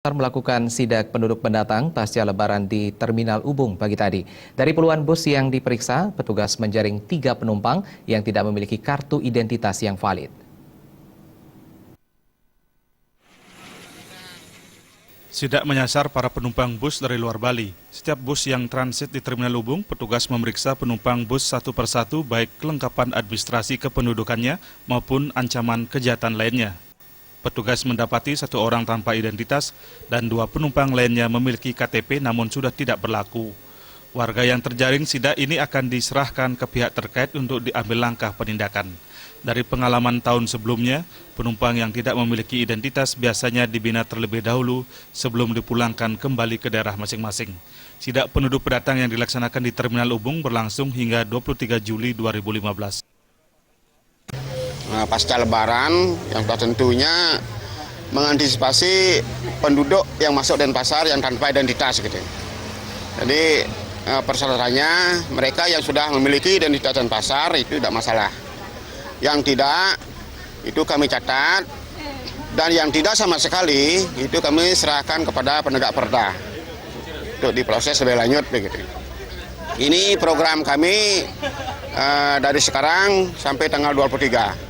Melakukan sidak penduduk pendatang pasca lebaran di Terminal Ubung pagi tadi. Dari puluhan bus yang diperiksa, petugas menjaring 3 penumpang yang tidak memiliki kartu identitas yang valid. Sidak menyasar para penumpang bus dari luar Bali. Setiap bus yang transit di Terminal Ubung, petugas memeriksa penumpang bus satu persatu baik kelengkapan administrasi kependudukannya maupun ancaman kejahatan lainnya. Petugas mendapati 1 orang tanpa identitas dan 2 penumpang lainnya memiliki KTP namun sudah tidak berlaku. Warga yang terjaring sidak ini akan diserahkan ke pihak terkait untuk diambil langkah penindakan. Dari pengalaman tahun sebelumnya, penumpang yang tidak memiliki identitas biasanya dibina terlebih dahulu sebelum dipulangkan kembali ke daerah masing-masing. Sidak penduduk pendatang yang dilaksanakan di Terminal Ubung berlangsung hingga 23 Juli 2015. Pasca lebaran yang tentunya mengantisipasi penduduk yang masuk Denpasar yang tanpa identitas gitu. Jadi persyaratannya mereka yang sudah memiliki identitas Denpasar itu tidak masalah. Yang tidak itu kami catat dan yang tidak sama sekali itu kami serahkan kepada penegak perda untuk diproses lebih lanjut begitu. Ini program kami dari sekarang sampai tanggal 23.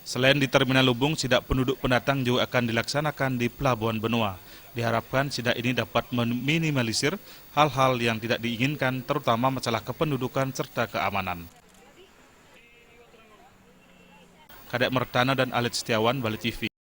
Selain di Terminal Ubung, sidak penduduk pendatang juga akan dilaksanakan di Pelabuhan Benoa. Diharapkan sidak ini dapat meminimalisir hal-hal yang tidak diinginkan, terutama masalah kependudukan serta keamanan. Kadek Mertana dan Alit Setiawan, Bali TV.